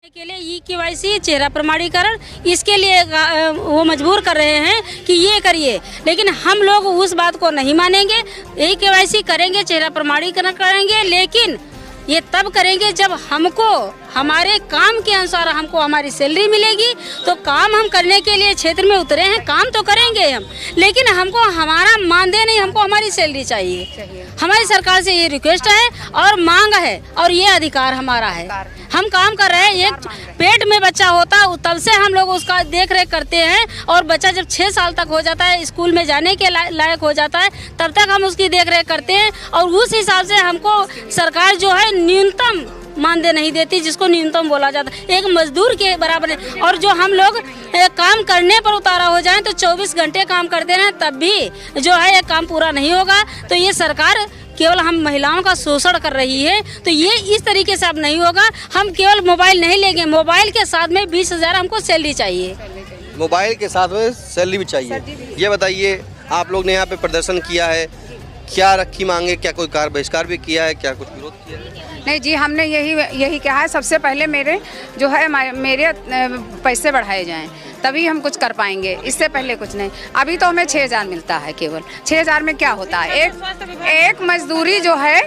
के लिए ई-केवाईसी चेहरा प्रमाणीकरण इसके लिए वो मजबूर कर रहे हैं कि ये करिए, लेकिन हम लोग उस बात को नहीं मानेंगे। ई-केवाईसी करेंगे, चेहरा प्रमाणीकरण करेंगे, लेकिन ये तब करेंगे जब हमको हमारे काम के अनुसार हमको हमारी सैलरी मिलेगी। तो काम हम करने के लिए क्षेत्र में उतरे हैं, काम तो करेंगे हम, लेकिन हमको हमारा मानदेय नहीं, हमको हमारी सैलरी चाहिए। हमारी सरकार से ये रिक्वेस्ट है और मांग है और ये अधिकार हमारा है। हम काम कर रहे हैं, एक पेट में बच्चा होता है तब से हम लोग उसका देख रेख करते हैं, और बच्चा जब 6 साल तक हो जाता है, स्कूल में जाने के लायक हो जाता है, तब तक हम उसकी देख रेख करते हैं। और उस हिसाब से हमको सरकार जो है न्यूनतम मानदेय नहीं देती, जिसको न्यूनतम बोला जाता है, एक मजदूर के बराबर है। और जो हम लोग काम करने पर उतारा हो जाए तो 24 घंटे काम करते रहें तब भी जो है एक काम पूरा नहीं होगा। तो ये सरकार केवल हम महिलाओं का शोषण कर रही है, तो ये इस तरीके से अब नहीं होगा। हम केवल मोबाइल नहीं लेंगे, मोबाइल के साथ में 20,000 हमको सैलरी चाहिए। मोबाइल के साथ में सैलरी भी चाहिए। ये बताइए, आप लोग ने यहाँ पे प्रदर्शन किया है, क्या रखी मांगे? क्या कोई कार बहिष्कार भी किया है? क्या कुछ विरोध किया है? नहीं जी, हमने यही कहा है, सबसे पहले मेरे पैसे बढ़ाए जाएं, तभी हम कुछ कर पाएंगे। इससे पहले कुछ नहीं। अभी तो हमें 6,000 मिलता है केवल। 6,000 में क्या होता है? एक मजदूरी जो है,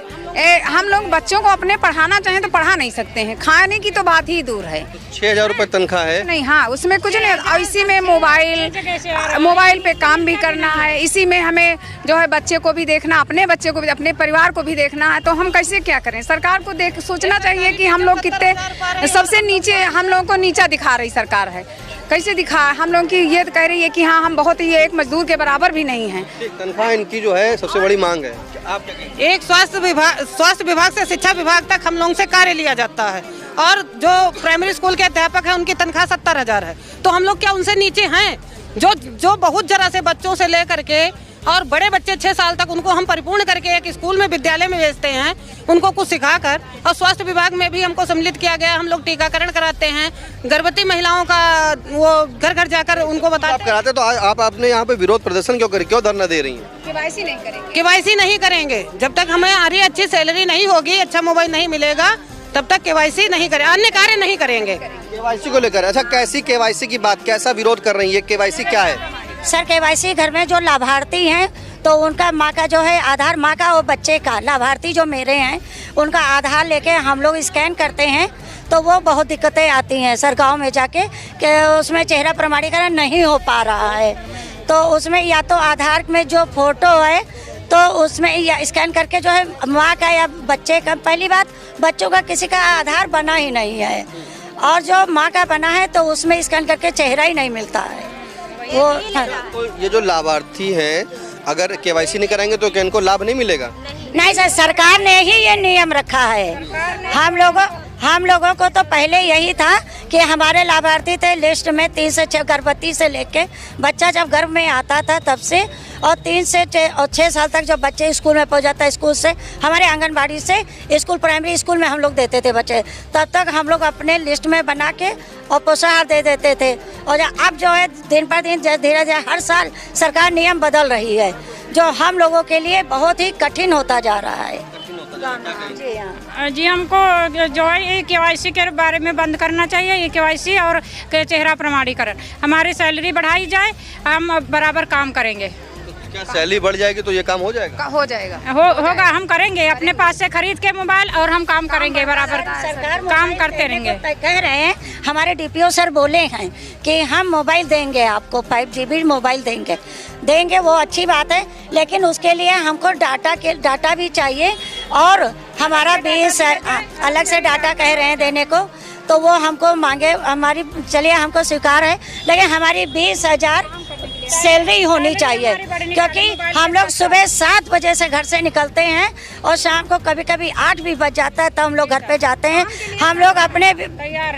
हम लोग बच्चों को अपने पढ़ाना चाहें तो पढ़ा नहीं सकते हैं, खाने की तो बात ही दूर है। 6,000 रुपये तनख्वाह है? नहीं, हाँ, उसमें कुछ नहीं। और इसी में मोबाइल पे काम भी करना है, इसी में हमें जो है बच्चे को भी देखना, अपने बच्चे को भी, अपने परिवार को भी देखना है। तो हम कैसे क्या करें? सरकार को सोचना चाहिए कि हम लोग कितने सबसे नीचे, हम लोगों को नीचा दिखा रही सरकार है। कैसे दिखा? हम लोग की ये कह रही है कि हाँ, हम बहुत ही एक मजदूर के बराबर भी नहीं हैं। तनख्वाह इनकी जो है सबसे बड़ी मांग है। आप एक स्वास्थ्य विभाग से शिक्षा विभाग तक हम लोगों से कार्य लिया जाता है, और जो प्राइमरी स्कूल के अध्यापक हैं उनकी तनख्वाह 70,000 है। तो हम लोग क्या उनसे नीचे हैं? जो बहुत जरा से बच्चों से लेकर के और बड़े बच्चे 6 साल तक, उनको हम परिपूर्ण करके एक स्कूल में, विद्यालय में भेजते हैं, उनको कुछ सिखाकर। और स्वास्थ्य विभाग में भी हमको सम्मिलित किया गया, हम लोग टीकाकरण कराते हैं, गर्भवती महिलाओं का वो घर घर जाकर उनको बताते कराते। तो आप अपने यहाँ पे विरोध प्रदर्शन क्यों धरना दे रही हैं? केवाईसी नहीं करेंगे। केवाईसी नहीं करेंगे जब तक हमें अच्छी सैलरी नहीं होगी, अच्छा मोबाइल नहीं मिलेगा, तब तक केवाईसी नहीं करें, अन्य कार्य नहीं करेंगे। केवाईसी को लेकर अच्छा, कैसी केवाईसी की बात, कैसा विरोध कर रही है? केवाईसी क्या है? सर, केवाईसी घर में जो लाभार्थी हैं तो उनका माँ का जो है आधार, माँ का और बच्चे का, लाभार्थी जो मेरे हैं उनका आधार लेके हम लोग स्कैन करते हैं, तो वो बहुत दिक्कतें आती हैं सर गांव में जाके, कि उसमें चेहरा प्रमाणीकरण नहीं हो पा रहा है। तो उसमें या तो आधार में जो फोटो है तो उसमें या स्कैन करके जो है माँ का या बच्चे का, पहली बात बच्चों का किसी का आधार बना ही नहीं है, और जो माँ का बना है तो उसमें स्कैन करके चेहरा ही नहीं मिलता है वो। तो ये जो लाभार्थी हैं, अगर केवाईसी नहीं कराएंगे तो क्या इनको लाभ नहीं मिलेगा? नहीं सर, सरकार ने ही ये नियम रखा है। हम लोगों को तो पहले यही था कि हमारे लाभार्थी थे लिस्ट में 3 से 6, गर्भवती से लेके बच्चा जब गर्भ में आता था तब से, और 3 से 6 साल तक जब बच्चे स्कूल में पहुंच जाता है, स्कूल से, हमारे आंगनबाड़ी से स्कूल, प्राइमरी स्कूल में हम लोग देते थे बच्चे, तब तक हम लोग अपने लिस्ट में बना के और पोषाहार दे देते थे। और अब जो है दिन पर दिन धीरे धीरे हर साल सरकार नियम बदल रही है, जो हम लोगों के लिए बहुत ही कठिन होता जा रहा है। जी, हमको जो है ये केवाईसी के बारे में बंद करना चाहिए, ये केवाईसी और चेहरा प्रमाणीकरण। हमारी सैलरी बढ़ाई जाए, हम बराबर काम करेंगे। क्या सैलरी बढ़ जाएगी तो ये काम हो जाएगा? होगा, हम करेंगे अपने पास से खरीद के मोबाइल, और हम काम करेंगे, बराबर काम करते रहेंगे। कह रहे हैं, हमारे डीपीओ सर बोले हैं कि हम मोबाइल देंगे आपको, 5 GB मोबाइल देंगे, वो अच्छी बात है, लेकिन उसके लिए हमको डाटा भी चाहिए, और हमारा 20 अलग से डाटा कह रहे हैं देने को, तो वो हमको मांगे, हमारी चलिए हमको स्वीकार है, लेकिन हमारी 20,000 सैलरी होनी चाहिए, क्योंकि हम लोग सुबह 7 बजे से घर से निकलते हैं और शाम को कभी कभी 8 भी बज जाता है, तब हम लोग घर पे जाते हैं। हम लोग अपने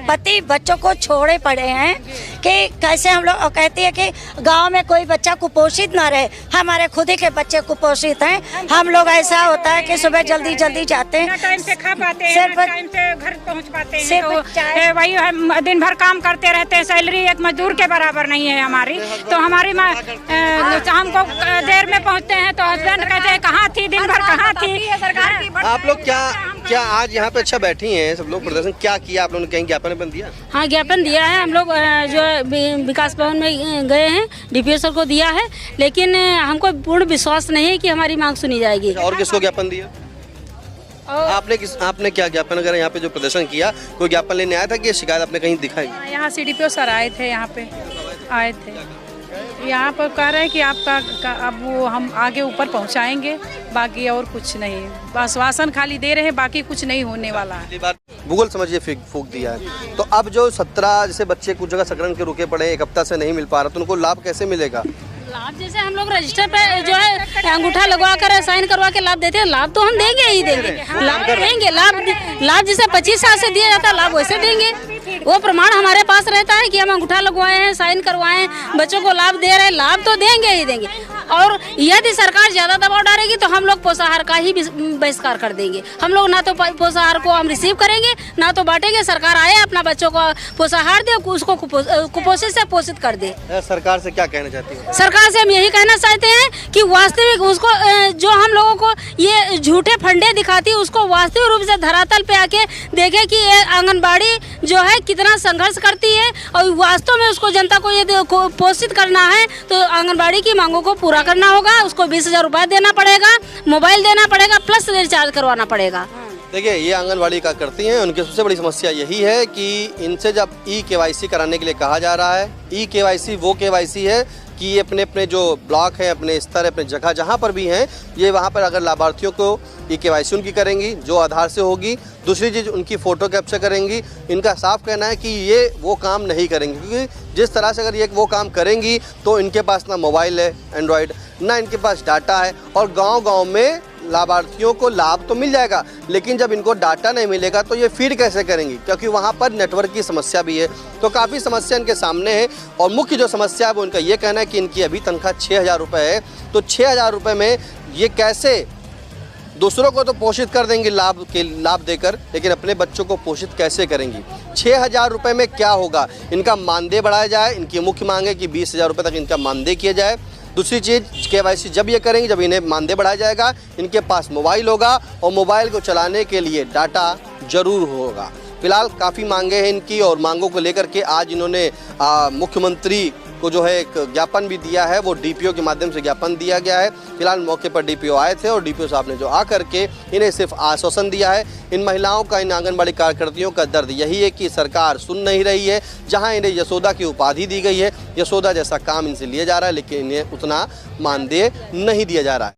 पति बच्चों को छोड़े पड़े हैं कि कैसे हम लोग, और कहती है कि गांव में कोई बच्चा कुपोषित ना रहे, हमारे खुद ही के बच्चे कुपोषित हैं। हम लोग ऐसा होता है कि सुबह जल्दी जाते हैं, टाइम से खा पाते हैं, टाइम से घर पहुंच पाते हैं, तो वही हम दिन भर काम करते रहते हैं, सैलरी एक मजदूर के बराबर नहीं है हमारी। तो हमारी हमको देर में पहुंचते हैं तो हस्बैंड कहते हैं कहाँ थी, दिन भर कहाँ थी। आप लोग क्या आज यहाँ पे अच्छा बैठी हैं सब लोग, प्रदर्शन क्या किया आप लोगों ने, कहीं ज्ञापन दिया? हाँ, ज्ञापन दिया है। हम लोग जो विकास भवन में गए हैं, डीपीओ सर को दिया है, लेकिन हमको पूर्ण विश्वास नहीं है कि हमारी मांग सुनी जाएगी। और किसको ज्ञापन दिया? आपने क्या ज्ञापन वगैरह यहाँ पे जो प्रदर्शन किया, कोई ज्ञापन लेने आया था कि शिकायत आपने कहीं दिखाई? यहाँ CDPO सर आए थे, यहाँ पे आए थे, यहाँ पर कह रहे हैं कि आपका अब वो हम आगे ऊपर पहुँचाएंगे, बाकी और कुछ नहीं, आश्वासन खाली दे रहे हैं, बाकी कुछ नहीं होने वाला है। गूगल समझिए फूक दिया है। तो अब जो 17 जैसे बच्चे कुछ जगह संक्रमण के रुके पड़े, एक हफ्ता से नहीं मिल पा रहा, तो उनको लाभ कैसे मिलेगा? लाभ जैसे हम लोग रजिस्टर पे जो है अंगूठा लगवा कर साइन करवा के लाभ देते हैं, लाभ तो हम देंगे ही देंगे, लाभ देंगे, लाभ जैसे 25 साल से दिया जाता है लाभ वैसे देंगे। वो प्रमाण हमारे पास रहता है कि हम अंगूठा लगवाए हैं, साइन करवाए हैं, बच्चों को लाभ दे रहे हैं, लाभ तो देंगे ही देंगे। और यदि सरकार ज्यादा दबाव डालेगी तो हम लोग पोषाहार का ही बहिष्कार कर देंगे। हम लोग ना तो पोषाहार को हम रिसीव करेंगे, ना तो बांटेंगे। सरकार आए अपना बच्चों को पोषाहार दे, उसको कुपोषित से पोषित कर दे। सरकार से क्या कहना चाहती है? सरकार से हम यही कहना चाहते हैं कि वास्तविक उसको जो हम लोगों को ये झूठे फंडे दिखाती है, उसको वास्तविक रूप से धरातल पे आके देखे कि ये आंगनबाड़ी जो है कितना संघर्ष करती है, और वास्तव में उसको जनता को ये पोषित करना है तो आंगनबाड़ी की मांगों को पूरा करना होगा। उसको 20,000 रुपये देना पड़ेगा, मोबाइल देना पड़ेगा, प्लस रिचार्ज करवाना पड़ेगा। देखिए, ये आंगनबाड़ी का करती हैं, उनकी सबसे बड़ी समस्या यही है कि इनसे जब KYC कराने के लिए कहा जा रहा है, KYC वो KYC है कि ये अपने जो ब्लॉक है, अपने स्तर, अपने जगह जहाँ पर भी हैं, ये वहाँ पर अगर लाभार्थियों को KYC उनकी करेंगी जो आधार से होगी। दूसरी चीज़, उनकी फ़ोटो कैप्चर करेंगी। इनका साफ कहना है कि ये वो काम नहीं करेंगी, क्योंकि जिस तरह से अगर ये वो काम करेंगी तो इनके पास ना मोबाइल है एंड्रॉयड, ना इनके पास डाटा है, और गाँव-गाँव में लाभार्थियों को लाभ तो मिल जाएगा, लेकिन जब इनको डाटा नहीं मिलेगा तो ये फीड कैसे करेंगी, क्योंकि वहाँ पर नेटवर्क की समस्या भी है। तो काफ़ी समस्या इनके सामने है, और मुख्य जो समस्या है वो इनका ये कहना है कि इनकी अभी तनख्वाह 6,000 रुपये है, तो 6,000 रुपये में ये कैसे दूसरों को तो पोषित कर देंगी लाभ देकर, लेकिन अपने बच्चों को पोषित कैसे करेंगी? 6,000 रुपये में क्या होगा? इनका मानदेय बढ़ाया जाए। इनकी मुख्य मांग है कि 20,000 रुपये तक इनका मानदेय किया जाए। दूसरी चीज़, KYC जब ये करेंगे, जब इन्हें मानदेय बढ़ाया जाएगा, इनके पास मोबाइल होगा, और मोबाइल को चलाने के लिए डाटा जरूर होगा। फिलहाल काफ़ी मांगे हैं इनकी, और मांगों को लेकर के आज इन्होंने मुख्यमंत्री को जो है एक ज्ञापन भी दिया है, वो DPO के माध्यम से ज्ञापन दिया गया है। फिलहाल मौके पर DPO आए थे, और DPO साहब ने जो आकर के इन्हें सिर्फ आश्वासन दिया है। इन महिलाओं का, इन आंगनबाड़ी कार्यकर्तियों का दर्द यही है कि सरकार सुन नहीं रही है। जहां इन्हें यशोदा की उपाधि दी गई है, यशोदा जैसा काम इनसे लिया जा रहा है, लेकिन इन्हें उतना मानदेय नहीं दिया जा रहा है।